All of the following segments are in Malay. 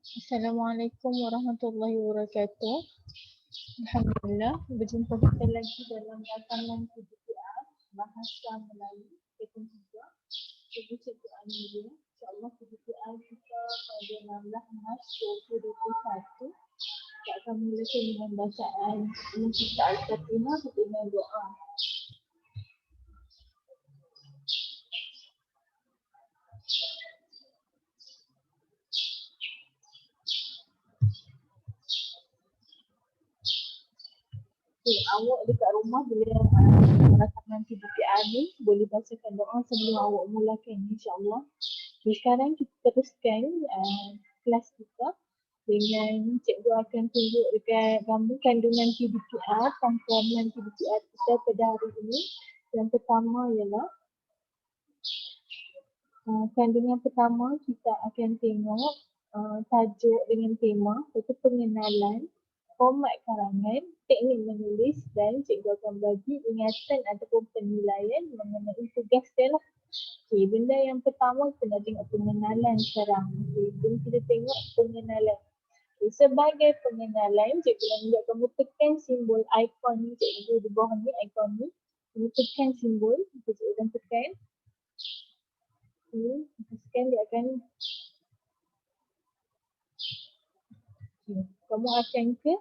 Assalamualaikum warahmatullahi wabarakatuh. Alhamdulillah, berjumpa kita lagi dalam rakaman PDPR Bahasa Melayu Pekan 3. Cikgu Cikgu Amelia. InsyaAllah PDPR kita pada 16 Mac 2021. Kita akan mulakan dengan bacaan kita Al-Fatihah dengan doa. Okay, awak dekat rumah bila rakaman PDPR ni boleh bacakan doa sebelum awak mulakan, insyaAllah. Okay, sekarang kita teruskan kelas kita dengan cikgu akan tunjuk dekat gambar kandungan PDPR, pengalaman PDPR kita pada hari ini. Yang pertama ialah kandungan pertama kita akan tengok tajuk dengan tema, iaitu pengenalan, format karangan, teknik menulis dan cikgu akan bagi ingatan ataupun penilaian mengenai tugas dia lah. Okay, benda yang pertama kita nak tengok pengenalan sekarang. Okay, jom kita tengok pengenalan. Okay, sebagai pengenalan, cikgu nak minta kamu tekan simbol ikon ni, cikgu di bawah ni, ikon ni. Kamu tekan simbol, cikgu akan tekan. Okay, tekan dia akan kamu akan ke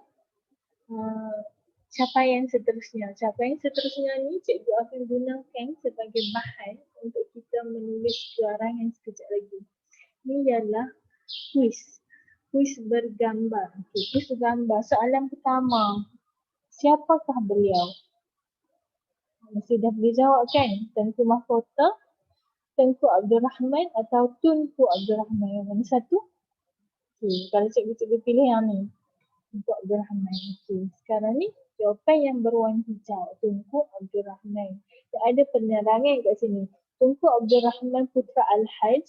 capaian seterusnya. Capaian seterusnya ni cikgu akan gunakan sebagai bahan untuk kita menulis karangan sekejap lagi. Ini ialah kuis. Kuis bergambar. Okay, kuis bergambar. Soalan pertama. Siapakah beliau? Mesti dah boleh jawab kan? Tengku Mahkota, Tengku Abdul Rahman atau Tunku Abdul Rahman. Yang mana satu? Okay, kalau cikgu pilih yang ni. Tunku Abdul Rahman. Okay, sekarang ni jawapan yang berwarna hijau. Tunku Abdul Rahman. Dan ada penerangan kat sini. Tunku Abdul Rahman Putra Al-Haj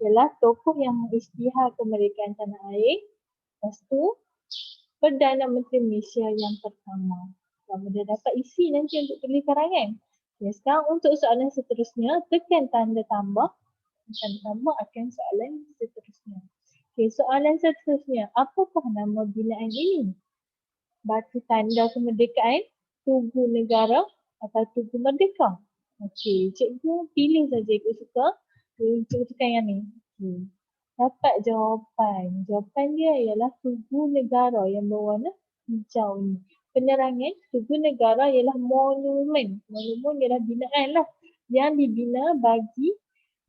ialah tokoh yang mengisytihar kemerdekaan tanah air. Lepas tu, Perdana Menteri Malaysia yang pertama. Kamu dah dapat isi nanti untuk tulis karangan. Okay, sekarang untuk soalan seterusnya, tekan tanda tambah. Tanda tambah akan soalan seterusnya. Okay, soalan seterusnya, apakah nama binaan ini? Batu Tanda Kemerdekaan, Tugu Negara atau Tugu Merdeka? Okey, cikgu pilih saja ikut suka. Cikgu tekan yang ni. Dapat jawapan. Jawapan dia ialah Tugu Negara yang berwarna hijau ni. Penerangan, Tugu Negara ialah monumen. Monumen ialah binaan lah. Yang dibina bagi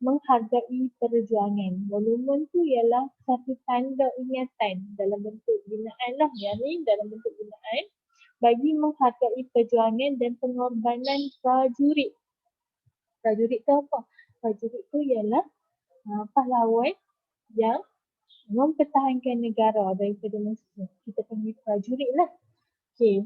menghargai perjuangan. Monumen tu ialah satu tanda ingatan dalam bentuk binaan lah. Yang ni dalam bentuk binaan bagi menghargai perjuangan dan pengorbanan prajurit. Prajurit tu apa? Prajurit tu ialah pahlawan yang mempertahankan negara daripada musuh. Kita panggil prajurit lah. Okay.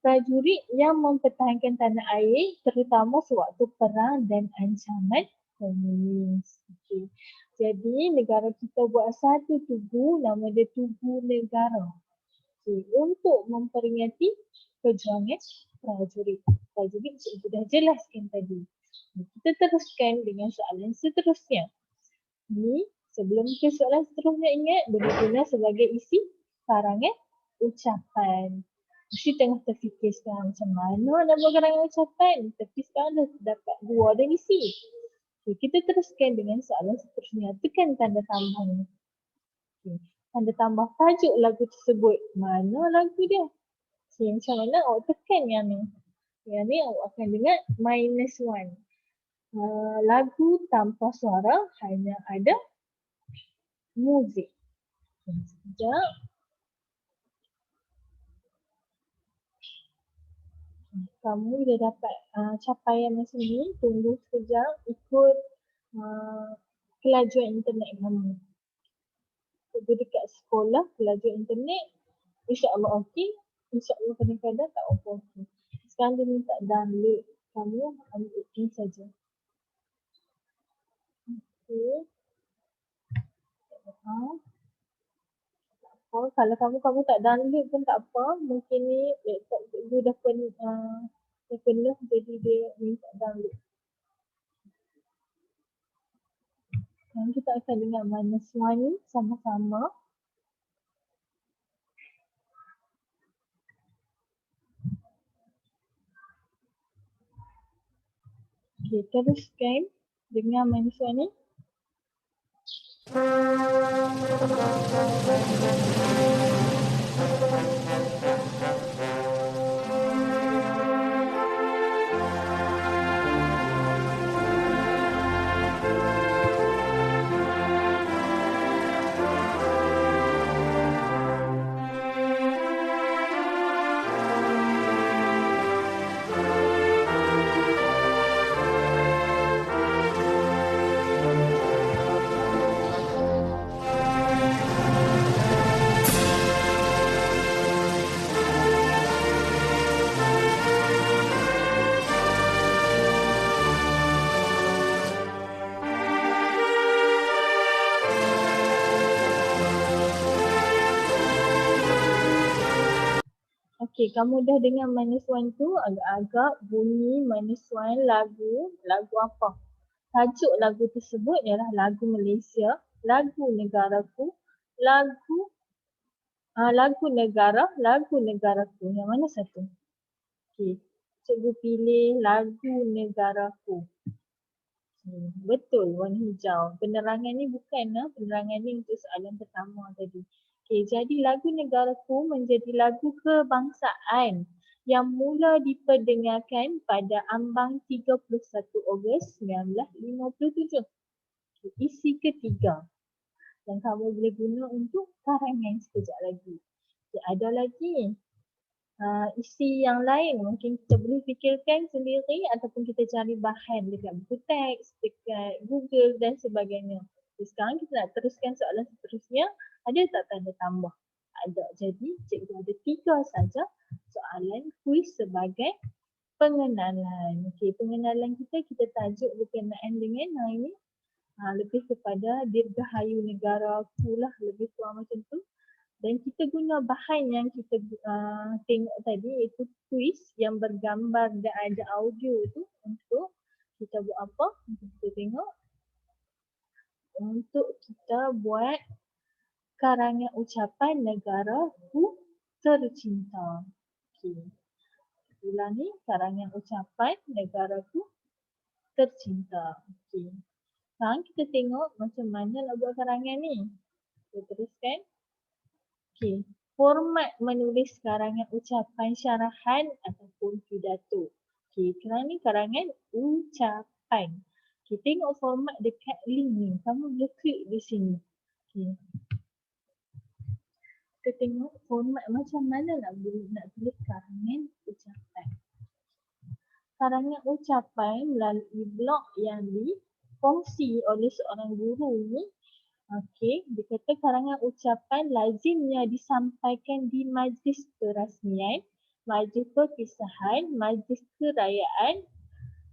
Prajurit yang mempertahankan tanah air terutama sewaktu perang dan ancaman komunis. Okay. Jadi negara kita buat satu tugu, nama dia Tugu Negara. Okay. Untuk memperingati perjuangan prajurit. Prajurit cikgu dah jelaskan tadi. Kita teruskan dengan soalan seterusnya. Ni sebelum ke soalan seterusnya, ingat boleh guna sebagai isi karangan ucapan. Mesti tengah terfikir sekarang macam mana nak buat karangan ucapan. Tapi sekarang dah dapat dua dan isi. Okay, kita teruskan dengan soalan seterusnya. Tekan tanda tambah ni. Okay. Tanda tambah tajuk lagu tersebut. Mana lagu dia? Okay, macam mana awak tekan yang ni? Yang ni awak akan dengar -1. Lagu tanpa suara, hanya ada muzik. Sekejap. Kamu dah dapat capaian macam ni, tunggu sekejap ikut kelajuan internet kamu. Tunggu dekat sekolah, kelajuan internet, insyaAllah okey, insyaAllah kadang-kadang tak okey. Sekarang dia minta download, kamu ambil okey saja. Okey. Kalau kamu tak download pun tak apa, mungkin ni laptop cikgu dah penuh jadi dia minta download. Sekarang kita akan dengar -1 ni sama-sama. Okey, teruskan dengan manusia ni. Okey, kamu dah dengar minus one tu agak-agak bunyi minus one lagu apa? Tajuk lagu tersebut ialah lagu Malaysia, lagu negaraku, lagu negaraku. Yang mana satu? Okey, cikgu pilih lagu negaraku. Betul, warna hijau. Penerangan ni bukan penerangan ni untuk soalan pertama tadi. Okey, jadi lagu negaraku menjadi lagu kebangsaan yang mula diperdengarkan pada ambang 31 Ogos 1957. Okay, isi ketiga yang kamu boleh guna untuk karangan sekejap lagi. Okay, ada lagi isi yang lain mungkin kita boleh fikirkan sendiri ataupun kita cari bahan dekat buku teks, dekat Google dan sebagainya. Okay, sekarang kita nak teruskan soalan seterusnya. Ada tak tanda tambah? Ada. Jadi cikgu ada 3 saja soalan kuis sebagai pengenalan. Okey, pengenalan kita tajuk berkenaan dengan hari ni lebih kepada dirgahayu negaraku lah, lebih kurang macam tu. Dan kita guna bahan yang kita tengok tadi iaitu kuis yang bergambar dan ada audio tu untuk kita buat apa? Untuk kita tengok. Untuk kita buat karangan ucapan negaraku tercinta. Okey. Ulang ni karangan ucapan negaraku tercinta. Okey. Sekarang kita tengok macam mana nak buat karangan ni. Kita teruskan. Okey, format menulis karangan ucapan syarahan ataupun pidato. Okey, sekarang ni karangan ucapan. Okey, tengok format dekat link ni. Kamu boleh klik di sini. Okey. Kita tengok format macam mana nak tulis karangan ucapan. Karangan ucapan melalui blog yang dikongsi oleh seorang guru ni. Okey, dia kata karangan ucapan lazimnya disampaikan di majlis perasmian, majlis perpisahan, majlis kerajaan,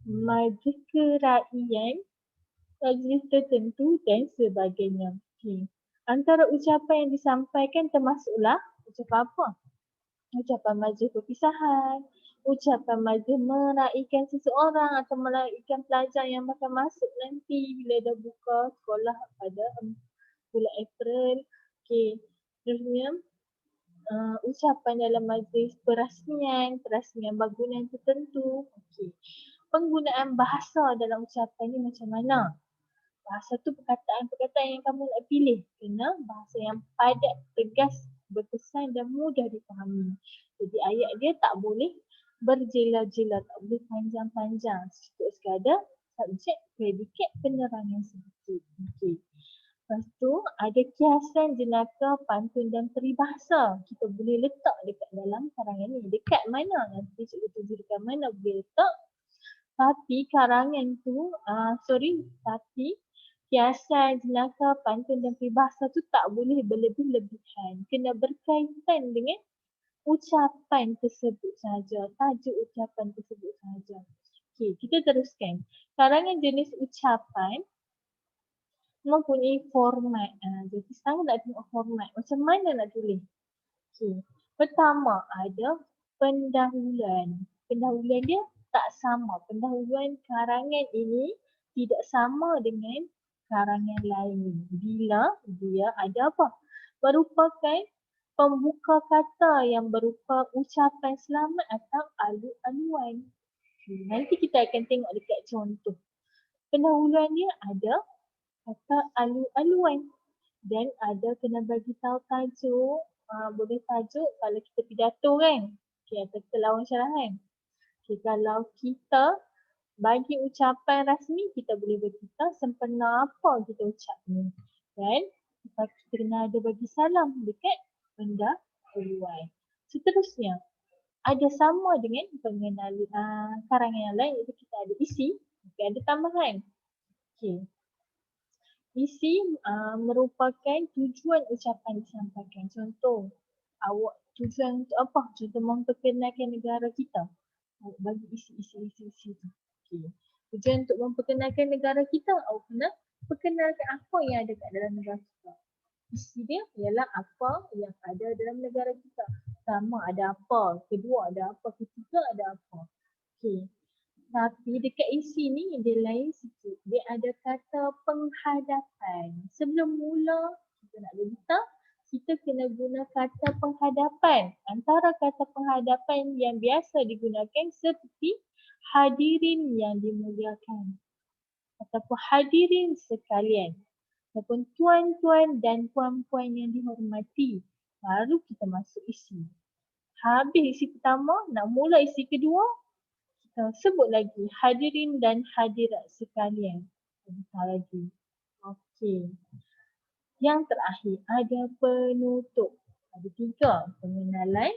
majlis keraian, majlis tertentu dan sebagainya. Okey. Antara ucapan yang disampaikan termasuklah ucapan apa? Ucapan majlis perpisahan, ucapan majlis meraikan seseorang atau meraikan pelajar yang bakal masuk nanti bila dah buka sekolah pada bulan April. Okey, terusnya ucapan dalam majlis perasmian bangunan tertentu. Okey. Penggunaan bahasa dalam ucapan ni macam mana? Bahasa tu perkataan-perkataan yang kamu nak pilih. Kena bahasa yang padat, tegas, berkesan dan mudah dipahami. Jadi ayat dia tak boleh berjela-jela, tak boleh panjang-panjang. Cukup sekadar subjek, predikat, penerangan sedikit. Okey. Lepas tu ada kiasan, jenaka, pantun dan peribahasa. Kita boleh letak dekat dalam karangan ni. Dekat mana? Nanti cikgu tunjuk dekat mana boleh letak. Tapi karangan tu, tapi kiasan, jenaka, pantun dan peribahasa tu tak boleh berlebih-lebihan. Kena berkaitan dengan ucapan tersebut sahaja, tajuk ucapan tersebut sahaja. Okey, kita teruskan. Karangan jenis ucapan mempunyai format. Jadi sekarang nak tengok format. Macam mana nak tulis? Okey. Pertama ada pendahuluan. Pendahuluan dia tak sama. Pendahuluan karangan ini tidak sama dengan karangan lain. Bila dia ada apa? Merupakan pembuka kata yang berupa ucapan selamat atau alu-aluan. Nanti kita akan tengok dekat contoh. Pendahuluan dia ada kata alu-aluan dan ada kena bagi tahu tajuk. Boleh tajuk kalau kita pidato kan. Atau kita lawan syarahan. Kalau kita bagi ucapan rasmi, kita boleh beritahu sempena apa kita ucap ni. Dan kita kena ada bagi salam dekat pendahuluan. Seterusnya, ada sama dengan pengenalan karangan yang lain, iaitu kita ada isi, ada tambahan. Okay. Isi merupakan tujuan ucapan disampaikan. Contoh, awak tujuan untuk apa? Contoh memperkenalkan negara kita. Bagi isi tu. Okay. Tujuan untuk memperkenalkan negara kita, awak kena perkenalkan apa yang ada kat dalam negara kita. Isi dia ialah apa yang ada dalam negara kita. Pertama ada apa, kedua ada apa, ketiga ada apa. Okay. Tapi dekat isi ni dia lain sikit. Dia ada kata penghadapan. Sebelum mula kita nak berita, kita kena guna kata penghadapan. Antara kata penghadapan yang biasa digunakan seperti hadirin yang dimuliakan. Ataupun hadirin sekalian. Ataupun tuan-tuan dan puan-puan yang dihormati. Baru kita masuk isi. Habis isi pertama, nak mula isi kedua, kita sebut lagi hadirin dan hadirat sekalian. Kita lagi. Okey. Yang terakhir ada penutup. Ada 3. Pengenalan,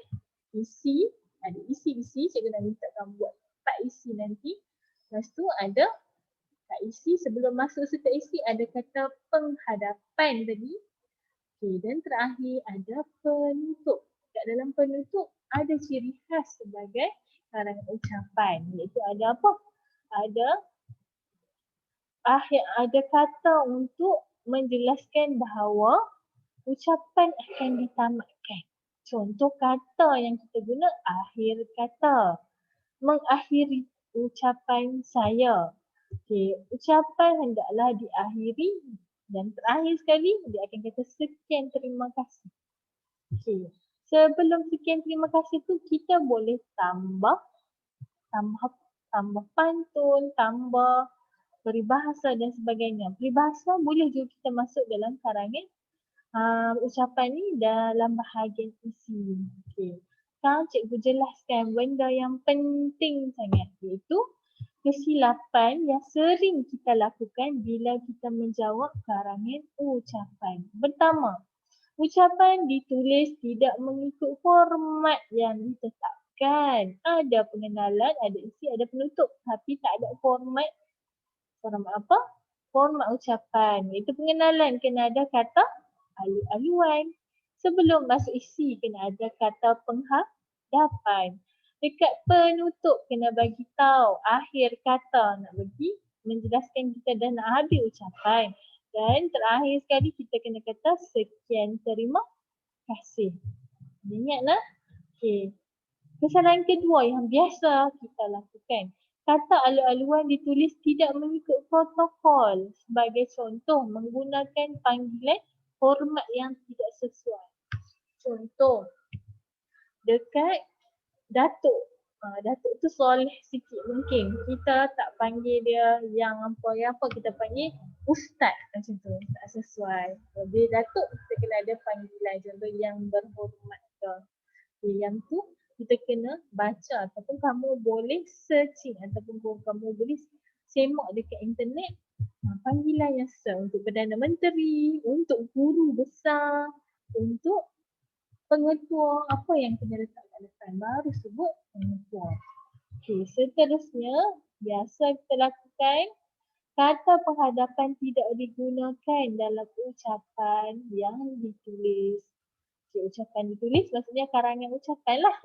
isi, ada isi-isi. Cikgu nak minta kamu buat 4 isi nanti. Lepas tu ada kat isi, sebelum masuk serta isi ada kata penghadapan tadi. Okay, dan terakhir ada penutup. Kat dalam penutup ada ciri khas sebagai karangan ucapan. Iaitu ada apa? Ada kata untuk menjelaskan bahawa ucapan akan ditamatkan. Contoh kata yang kita guna, akhir kata. Mengakhiri ucapan saya. Okay, ucapan hendaklah diakhiri dan terakhir sekali dia akan kata sekian terima kasih. Okay. Sebelum sekian terima kasih tu kita boleh tambah pantun, tambah peribahasa dan sebagainya. Peribahasa boleh juga kita masuk dalam karangan ucapan ni dalam bahagian isi. Okay. Sekarang cikgu jelaskan benda yang penting sangat, iaitu kesilapan yang sering kita lakukan bila kita menjawab karangan ucapan. Pertama, ucapan ditulis tidak mengikut format yang ditetapkan. Ada pengenalan, ada isi, ada penutup. Tapi tak ada format. Format apa? Format ucapan. Iaitu pengenalan kena ada kata alu-aluan. Sebelum masuk isi kena ada kata penghadapan. Dekat penutup kena bagi tahu akhir kata, nak bagi menjelaskan kita dah nak habis ucapan. Dan terakhir sekali kita kena kata sekian terima kasih. Ingatlah. Okey. Kesalahan kedua yang biasa kita lakukan. Kata alu-aluan ditulis tidak mengikut protokol. Sebagai contoh, menggunakan panggilan hormat yang tidak sesuai. Contoh, dekat Datuk. Datuk tu soleh sikit mungkin. Kita tak panggil dia yang apa kita panggil ustaz macam tu. Tak sesuai. Jadi Datuk kita kena ada panggilan contoh yang berhormat ke. Yang tu kita kena baca ataupun kamu boleh searching ataupun kamu boleh semak dekat internet panggilan yang sesuai untuk Perdana Menteri, untuk guru besar, untuk pengetua, apa yang kena letak kat depan, baru sebut pengetua. Okay, seterusnya biasa kita lakukan kata penghadapan tidak digunakan dalam ucapan yang ditulis. Okay, ucapan ditulis maksudnya karangan ucapan lah.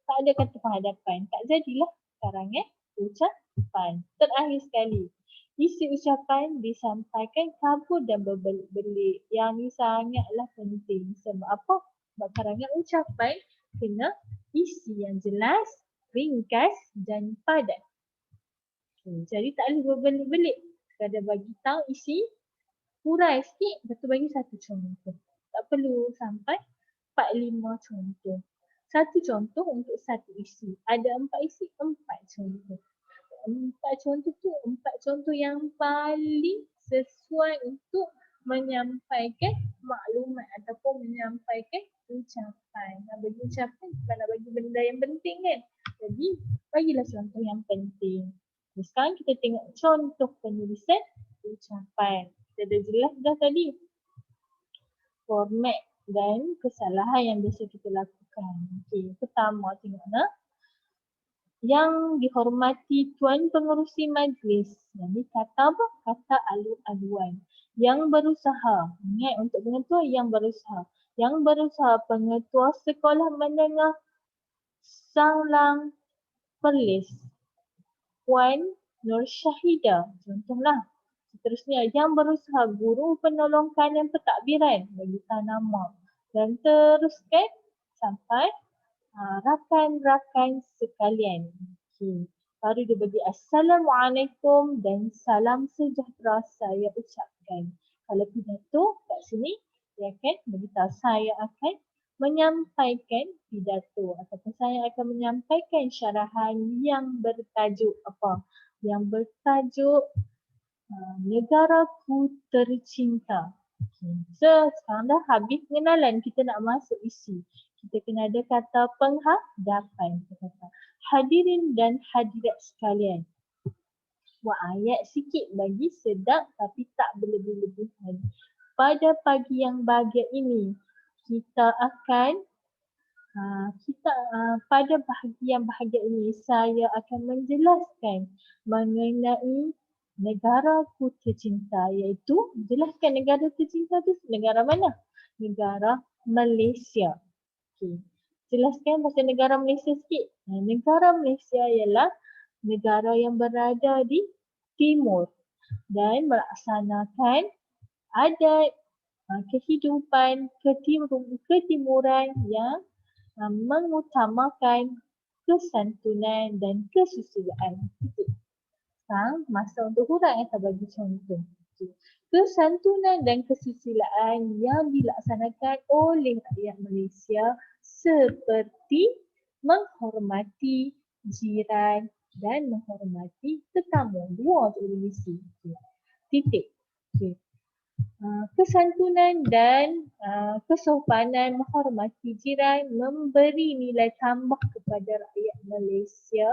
Tak ada kata penghadapan, tak jadilah karangan ucapan. Terakhir sekali, isi ucapan disampaikan kabur dan berbelit-belit. Yang ni sangatlah penting. Sebab apa? Sebab karangan ucapan kena isi yang jelas, ringkas dan padat. Jadi tak boleh berbelit-belit. Kada bagi tahu isi, hurai sikit, lepas tu bagi satu contoh. Tak perlu sampai 4-5 contoh. Satu contoh untuk satu isi. Ada 4 isi, 4 contoh. empat contoh yang paling sesuai untuk menyampaikan maklumat ataupun menyampaikan ucapan. Nak bagi ucapan bukan nak bagi benda yang penting kan. Jadi bagilah contoh yang penting. Sekarang kita tengok contoh penulisan ucapan. Kita dah jelas dah tadi format dan kesalahan yang biasa kita lakukan. Okey, pertama tengok nak. Yang dihormati Tuan Pengerusi Majlis. Jadi kata apa? Kata alu-aluan. Yang berusaha. Ingat untuk pengetua yang berusaha. Yang berusaha pengetua sekolah menengah Sanglang Perlis. Puan Nur Syahidah. Contohlah. Seterusnya, yang berusaha guru penolong kanan pentadbiran bagi nama. Dan teruskan sampai rakan-rakan sekalian. Okay. Baru dia bagi Assalamualaikum dan salam sejahtera saya ucapkan. Kalau pidato kat sini, dia akan beritahu saya akan menyampaikan pidato ataupun saya akan menyampaikan syarahan yang bertajuk apa? Yang bertajuk Negaraku Tercinta. Okay. So, sekarang dah habis pengenalan, kita nak masuk isi. Kita kena ada kata penghadapan. Kita kata, hadirin dan hadirat sekalian. Buat ayat sikit bagi sedap tapi tak berlebih-lebihan. Pada pagi yang bahagia ini, kita akan pada pagi yang bahagia ini, saya akan menjelaskan mengenai negaraku tercinta, iaitu jelaskan negara tercinta tu negara mana? Negara Malaysia. Okay. Jelaskan pasal negara Malaysia sikit. Negara Malaysia ialah negara yang berada di timur dan melaksanakan adat kehidupan ketimuran yang mengutamakan kesantunan dan kesusilaan. Sekarang masa untuk huraian saya bagi contoh. Kesantunan dan kesusilaan yang dilaksanakan oleh rakyat Malaysia seperti menghormati jiran dan menghormati tetamu. Dua untuk isi. Titik. Okay. Kesantunan dan kesopanan menghormati jiran memberi nilai tambah kepada rakyat Malaysia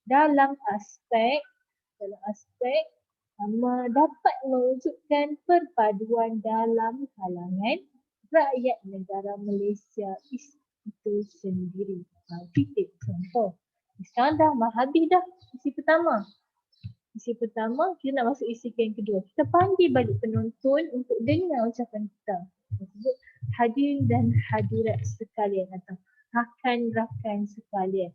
dalam aspek dapat mewujudkan perpaduan dalam kalangan rakyat negara Malaysia itu sendiri. Titik contoh. Sekarang dah habis dah isi pertama. Isi pertama, kita nak masuk isi yang kedua. Kita panggil balik penonton untuk dengar ucapan kita. Hadirin dan hadirat sekalian atau rakan-rakan sekalian.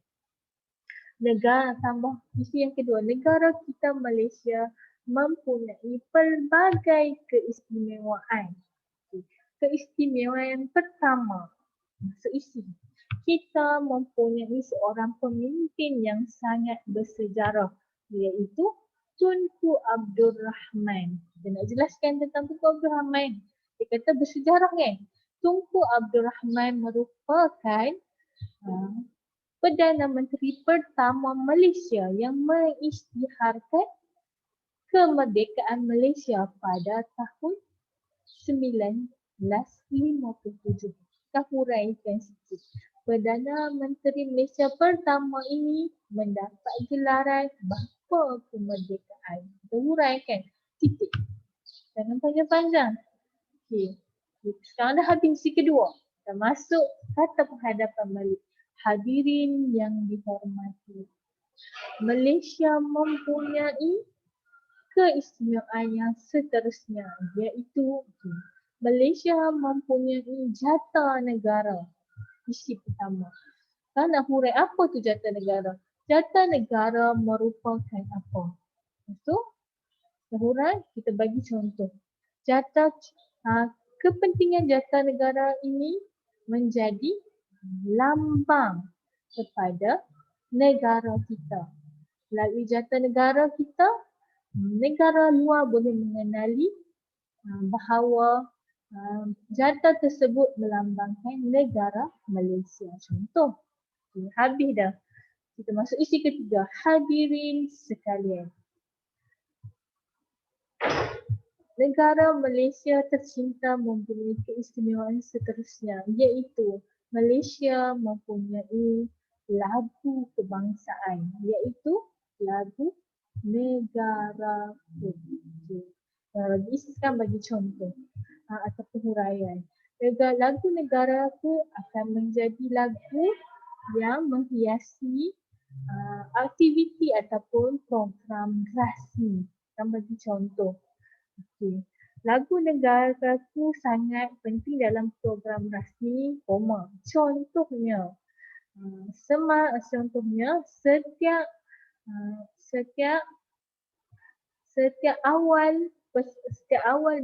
Negara tambah isi yang kedua. Negara kita Malaysia mempunyai pelbagai keistimewaan. Keistimewaan pertama, masuk isi. Kita mempunyai seorang pemimpin yang sangat bersejarah, iaitu Tunku Abdul Rahman. Kita nak jelaskan tentang Tunku Abdul Rahman. Dia kata bersejarah kan? Tunku Abdul Rahman merupakan Perdana Menteri pertama Malaysia yang mengisytiharkan kemerdekaan Malaysia pada tahun 1957. Kita huraikan sikit. Perdana Menteri Malaysia pertama ini mendapat gelaran bapa kemerdekaan. Kita huraikan titik. Jangan panjang-panjang. Okay. Sekarang dah habis isi kedua. Kita masuk kata penghadapan balik. Hadirin yang dihormati. Malaysia mempunyai keistimewaan yang seterusnya, iaitu Malaysia mempunyai jata negara. Isi pertama. Kita nak hurai apa tu jata negara? Jata negara merupakan apa? Itu kita hurai, kita bagi contoh. Kepentingan jata negara ini menjadi lambang kepada negara kita. Melalui jata negara kita, negara luar boleh mengenali bahawa jata tersebut melambangkan negara Malaysia. Contoh, habis dah. Kita masuk isi ketiga. Hadirin sekalian. Negara Malaysia tercinta mempunyai keistimewaan seterusnya, iaitu Malaysia mempunyai lagu kebangsaan, iaitu lagu negaraku. Isi sekarang bagi contoh ataupun huraian. Lagu negaraku akan menjadi lagu yang menghiasi aktiviti ataupun program rasmi. Kita bagi contoh. Okay. Lagu negaraku sangat penting dalam program rasmi, contohnya setiap awal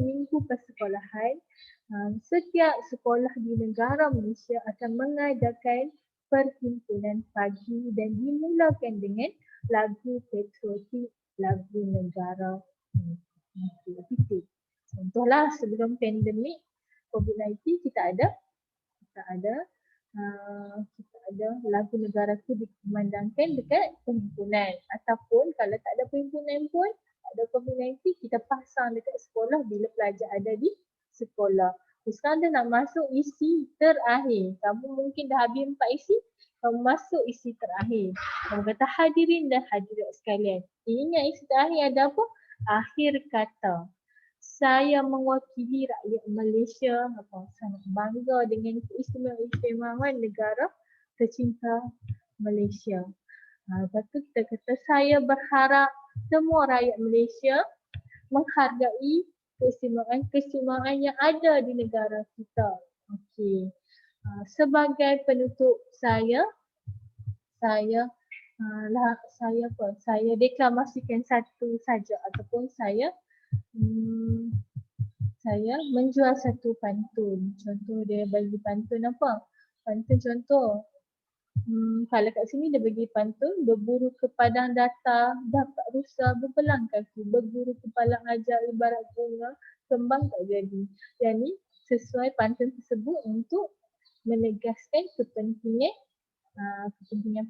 minggu persekolahan, setiap sekolah di negara Malaysia akan mengadakan perhimpunan pagi dan dimulakan dengan lagu patriotik, lagu negara. Contohlah sebelum pandemik COVID-19 kita ada lagu negaraku dikumandangkan dekat perhimpunan, ataupun kalau tak ada perhimpunan pun, tak ada COVID-19, kita pasang dekat sekolah bila pelajar ada di sekolah. Sekarang dah nak masuk isi terakhir. Kamu mungkin dah habis 4 isi, kamu masuk isi terakhir. Kamu kata hadirin dan hadirat sekalian. Ingat isi terakhir ada apa? Akhir kata. Saya mewakili rakyat Malaysia sangat bangga dengan keistimewaan negara tercinta Malaysia. Lepas tu kita kata saya berharap semua rakyat Malaysia menghargai keistimewaan yang ada di negara kita. Okey. Sebagai penutup saya deklamasikan satu saja ataupun saya menjual satu pantun. Contoh dia bagi pantun apa? Pantun contoh. Kalau kat sini dia bagi pantun, berburu ke padang datar, dapat rusa berbelang kaki, berguru ke palang ajar ibarat bunga, kembang tak jadi. Yang ni sesuai pantun tersebut untuk menegaskan kepentingan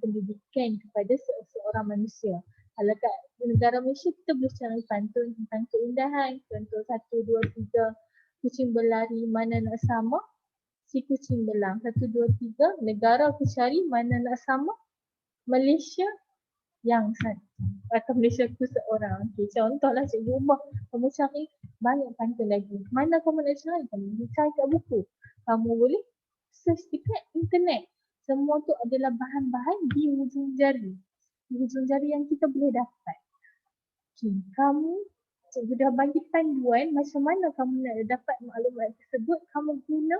pendidikan kepada seorang manusia. Kalau kat negara Malaysia kita boleh cari pantun tentang keindahan. Contoh 1, 2, 3, kucing berlari mana nak sama si kucing belang. 1, 2, 3, negara aku cari mana nak sama Malaysia yang satu. Atau Malaysia aku seorang. Okay, contohlah cikgu ubah. Kamu cari banyak pantun lagi. Mana kamu nak cari? Kamu boleh cari kat buku. Kamu boleh search dekat internet. Semua tu adalah bahan-bahan di hujung jari. Di hujung jari yang kita boleh dapat. Okay, cikgu dah bagi panduan macam mana kamu nak dapat maklumat tersebut. Kamu guna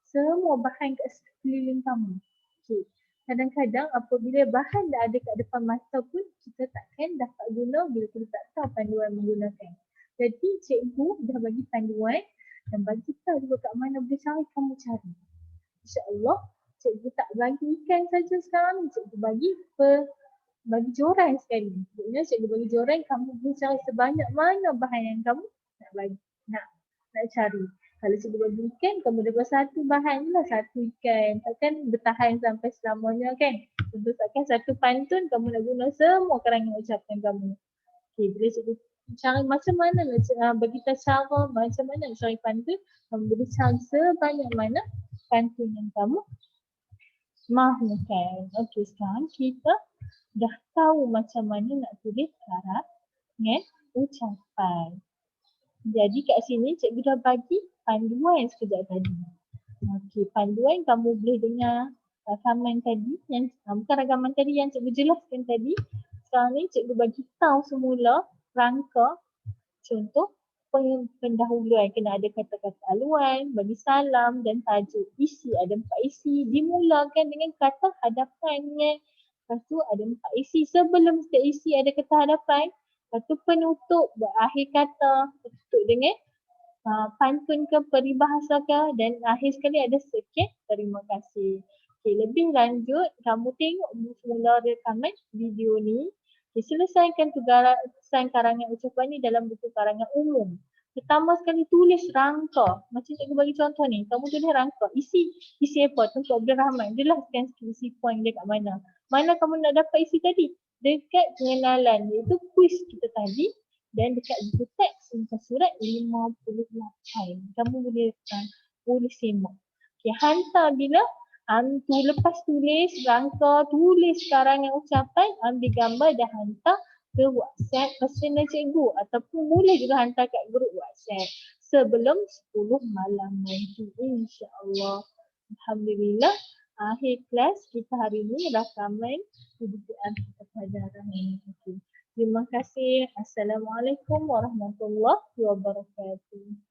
semua bahan kat sekeliling kamu. Okay. Kadang-kadang apabila bahan dah ada kat depan mata pun kita takkan dapat guna bila kita tak tahu panduan menggunakan. Jadi cikgu dah bagi panduan dan bagi tahu juga kat mana boleh cari, kamu cari. InsyaAllah cikgu tak bagi ikan saja sekarang, cikgu bagi joran sekali. Maksudnya cikgu bagi joran, kamu boleh cari sebanyak mana bahan yang kamu nak cari. Kalau cikgu bagi ikan, kamu dapat satu bahan lah, satu ikan. Takkan bertahan sampai selamanya kan? Tentu takkan satu pantun kamu nak guna semua karangan ucapan kamu. Okay, bila cikgu cari macam mana nak bagi tahu cara macam mana nak cari pantun, kamu boleh cari sebanyak mana pantun yang kamu mahukan. Okay, sekarang kita dah tahu macam mana nak tulis karangan ucapan. Jadi kat sini cikgu dah bagi panduan sekejap tadi. Okey, panduan kamu boleh dengar rakaman tadi yang bukan rakaman tadi yang cikgu jelaskan tadi. Sekarang ni cikgu bagi tahu semula rangka. Contoh pendahuluan kena ada kata-kata aluan, bagi salam dan tajuk. Isi ada 4 isi. Dimulakan dengan kata hadapannya. Lepas tu ada 4 isi. Sebelum setiap isi ada kata hadapan. Lepas tu penutup berakhir kata. Penutup dengan pantun ke peribahasa ke, dan akhir sekali ada sekian terima kasih. Okay, lebih lanjut kamu tengok semula rekaman video ni. Okay, selesaikan tugasan karangan ucapan ni dalam buku karangan umum. Pertama sekali tulis rangka. Macam cikgu bagi contoh ni, kamu tulis rangka. Isi apa? Tunjuk Abdul Rahman. Dia lah isi point dia kat mana. Mana kamu nak dapat isi tadi? Dekat pengenalan, iaitu quiz kita tadi. Dan dekat buku teks muka surat 58. Kamu boleh semak. Okay, hantar bila? Lepas tulis rangka, tulis sekarang yang ucapan, ambil gambar dan hantar ke WhatsApp personal cikgu ataupun boleh juga hantar kat grup WhatsApp sebelum 10 malam nanti, insya-Allah. Alhamdulillah, akhir kelas kita hari ini rakaman kedudukan kita pelajaran ini. Terima kasih. Assalamualaikum warahmatullahi wabarakatuh.